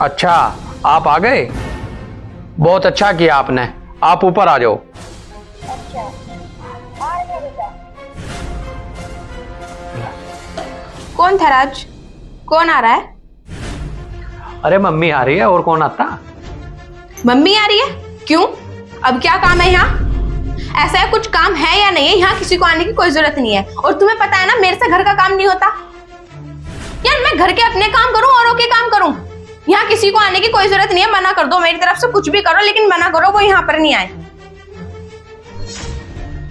अच्छा, आप आ गए। बहुत अच्छा किया आपने। आप ऊपर आ जाओ। अच्छा, आ गया बेटा। कौन था राज? कौन आ रहा है? अरे मम्मी आ रही है, और कौन आता। मम्मी आ रही है? क्यों? अब क्या काम है यहाँ? ऐसा है, कुछ काम है या नहीं है? यहाँ किसी को आने की कोई जरूरत नहीं है। और तुम्हें पता है ना, मेरे से घर का काम नहीं होता यार। मैं घर के अपने काम करूं, औरों के काम करूं। यहाँ किसी को आने की कोई जरूरत नहीं है। मना कर दो, मेरी तरफ से कुछ भी करो, लेकिन मना करो वो यहाँ पर नहीं आए।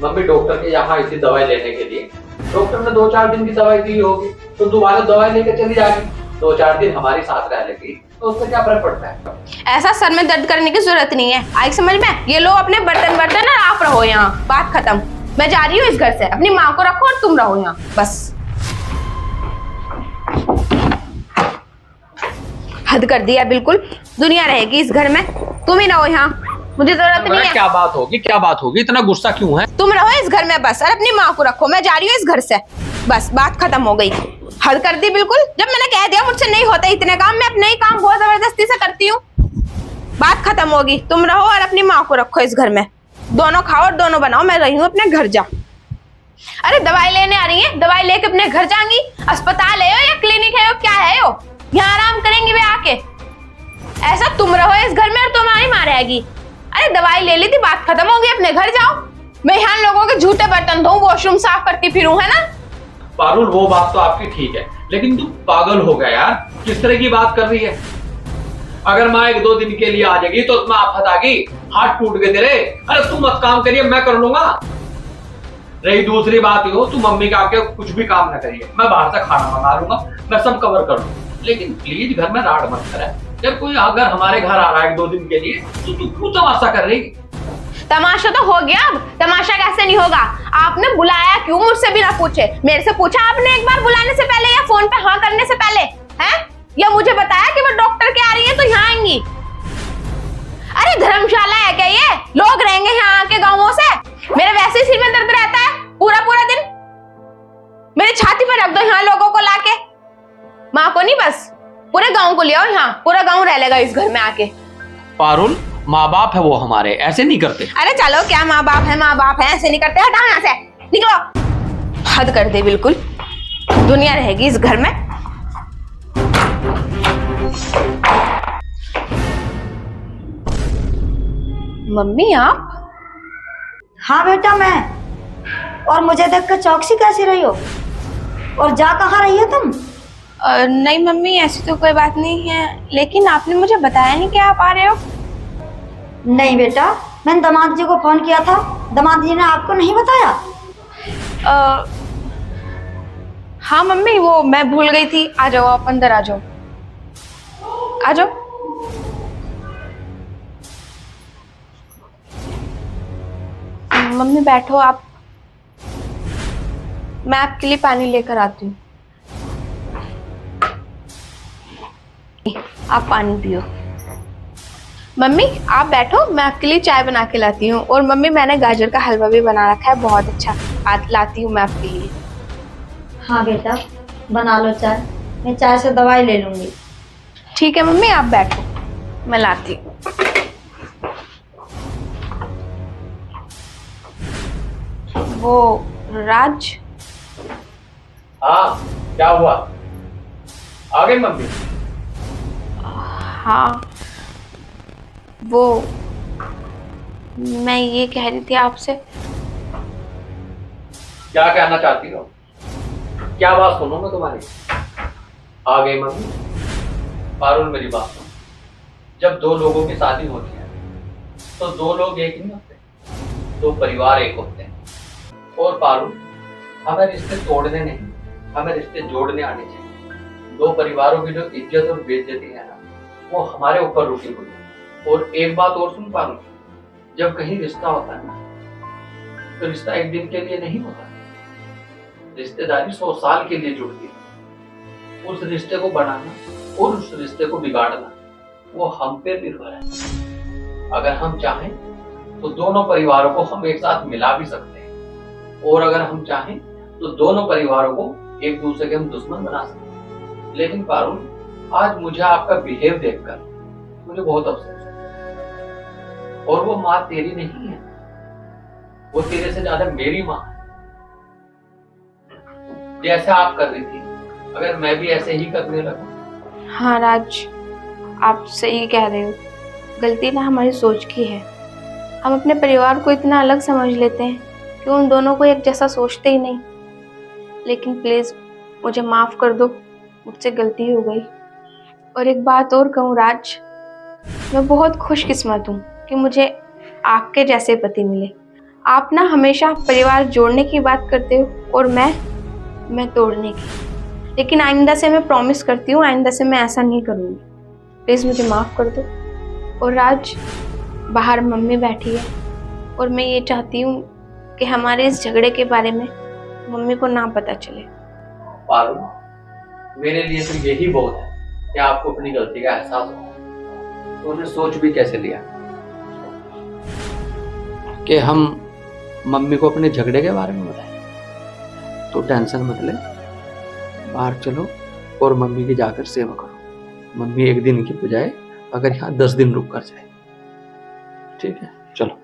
मम्मी डॉक्टर के यहाँ आई थी दवाई लेने के लिए। डॉक्टर ने 2-4 दिन की दवाई दी होगी, तो दोबारा दवाई लेके चली जाएगी। 2-4 दिन हमारी साथ रह लेगी, तो उससे क्या फर्क पड़ता है। ऐसा सर में दर्द करने की जरूरत नहीं है। आई समझ में? ये लो अपने बर्तन बर्तन और आप रहो यहाँ। बात खत्म। मैं जा रही हूँ इस घर से। अपनी माँ को रखो और तुम रहो यहाँ, बस। हद कर दिया बिल्कुल। दुनिया रहेगी इस घर में, तुम ही रहो यहाँ। मुझे जरूरत नहीं है। क्या बात होगी, क्या बात होगी, इतना गुस्सा क्यों है। तुम रहो इस घर में बस, और अपनी माँ को रखो। मैं जा रही हूँ इस घर से, बस। बात खत्म हो गई। हद कर दी बिल्कुल। जब मैंने कह दिया मुझसे नहीं होता इतने काम, मैं अपने ही काम बहुत जबरदस्ती से करती हूँ। बात खत्म होगी। तुम रहो और अपनी माँ को रखो इस घर में। दोनों खाओ और दोनों बनाओ। मैं रही हूँ अपने घर। जा। अरे दवाई लेने आ रही है, दवाई लेके अपने घर जाएंगी। अस्पताल है या क्लिनिक है, क्या है? यहाँ आराम करेंगी वे आके। ऐसा तुम रहो इस घर में और तुम्हारी माँ रहेगी। अरे दवाई ले ली थी, बात खत्म हो गई। अपने घर जाओ। मैं यहाँ लोगों के झूठे बर्तन धोऊं, वॉशरूम साफ करती फिरूं, है ना? पारुल, वो बात तो आपकी ठीक है, लेकिन तू पागल हो गया यार। किस तरह की बात कर रही है। अगर माँ 1-2 दिन के लिए आ जाएगी तो उसमें आफत आ गई, हाथ टूट गए तेरे। अरे तू मत काम करिए, मैं कर लूंगा। रही दूसरी बात, हो तू मम्मी का आके कुछ भी काम ना करिए, मैं बाहर से खाना मंगा लूंगा, मैं सब कवर कर लूंगा। लेकिन प्लीज घर में राड मत करे। यार कोई अगर हमारे घर आ रहा है 1-2 दिन के लिए, तो तू क्यों तमाशा कर रही। तमाशा तो हो गया। अब तमाशा कैसे नहीं होगा? आपने बुलाया क्यों मुझसे बिना पूछे? मेरे से पूछा आपने एक बार बुलाने से पहले, या फोन पे हाँ करने से पहले? हैं? या मुझे बताया कि वो डॉक्टर के आ रही है तो यहाँ आएंगी? अरे धर्मशाला है क्या ये? लोग रहेंगे यहाँ आके गाँवों से? मेरे वैसे ही सिर में दर्द रहता है पूरा पूरा दिन। मेरी छाती पर रख दो यहाँ लोगों को लाके। माँ को नहीं, बस पूरे गाँव को ले आओ यहाँ। पूरा गाँव रह लेगा इस घर में आके। पारुल, माँ बाप है वो हमारे, ऐसे नहीं करते। अरे चलो, क्या माँ बाप है? माँ बाप है, ऐसे नहीं करते। हटाओ यहाँ से, निकलो। हद कर दे बिल्कुल। दुनिया रहेगी इस घर में। मम्मी आप? हाँ बेटा, मैं। और मुझे देखकर चौकसी कैसी रही हो? और जा कहाँ रही हो तुम? नहीं मम्मी, ऐसी तो कोई बात नहीं है, लेकिन आपने मुझे बताया नहीं कि आप आ रहे हो। नहीं बेटा, मैंने दामाद जी को फोन किया था। दामाद जी ने आपको नहीं बताया? हाँ मम्मी, वो मैं भूल गई थी। आ जाओ, आप अंदर आ जाओ। आ जाओ। मम्मी बैठो आप। मैं आपके लिए पानी लेकर आती हूँ। आप पानी पियो। मम्मी आप बैठो, मैं आपके लिए चाय बना के लाती हूँ। और मम्मी, मैंने गाजर का हलवा भी बना रखा है, बहुत अच्छा। लाती हूँ मैं आपके लिए। हाँ बेटा, बना लो चाय। मैं चाय से दवाई ले लूंगी। ठीक है मम्मी, आप बैठो, मैं लाती हूँ। वो राज। हाँ, क्या हुआ? आ गई मम्मी? हाँ, वो मैं ये कह रही थी आपसे। क्या कहना चाहती हो? क्या बात सुनो मैं तुम्हारी। आ गई मम्मी? पारुल मेरी बात सुनो। जब 2 लोगों की शादी होती है तो 2 लोग एक नहीं होते, 2 परिवार एक होते हैं। और पारुल, हमें रिश्ते तोड़ने नहीं, हमें रिश्ते जोड़ने आने चाहिए। 2 परिवारों की जो इज्जत और बेइज्जती है ना, वो हमारे ऊपर रुकी हुई है। और एक बात और सुन पारुल, जब कहीं रिश्ता होता है ना, तो रिश्ता एक दिन के लिए नहीं होता। रिश्तेदारी 100 साल के लिए जुड़ती है। उस रिश्ते को बनाना और उस रिश्ते को बिगाड़ना, वो हम पे निर्भर है। अगर हम चाहें तो दोनों परिवारों को हम एक साथ मिला भी सकते हैं, और अगर हम चाहें तो दोनों परिवारों को एक दूसरे के हम दुश्मन बना सकते हैं। लेकिन पारुल, आज मुझे आपका बिहेव देखकर मुझे बहुत अफसोस है। और वो माँ तेरी नहीं है, वो तेरे से ज्यादा मेरी माँ है। जैसा आप कर रही थी, अगर मैं भी ऐसे ही करने लगूं। हाँ राज, आप सही कह रहे हो। गलती ना हमारी सोच की है। हम अपने परिवार को इतना अलग समझ लेते हैं कि उन दोनों को एक जैसा सोचते ही नहीं। लेकिन प्लीज़ मुझे माफ़ कर दो, मुझसे गलती हो गई। और एक बात और कहूँ राज, मैं बहुत खुशकिस्मत हूँ कि मुझे आपके जैसे पति मिले। आप ना हमेशा परिवार जोड़ने की बात करते हो और मैं तोड़ने की। लेकिन आइंदा से मैं प्रॉमिस करती हूँ, आइंदा से मैं ऐसा नहीं करूँगी। प्लीज़ मुझे माफ़ कर दो। और राज, बाहर मम्मी बैठी है और मैं ये चाहती हूँ कि हमारे इस झगड़े के बारे में मम्मी को ना पता चले। पारुल, मेरे लिए तो यही बहुत है कि आपको अपनी गलती का एहसास हो। तो उन्हें सोच भी कैसे लिया कि हम मम्मी को अपने झगड़े के बारे में बताएं। तो टेंशन मत ले, बाहर चलो और मम्मी की जाकर सेवा करो। मम्मी एक दिन की बजाय अगर यहाँ 10 दिन रुक कर जाए, ठीक है? चलो।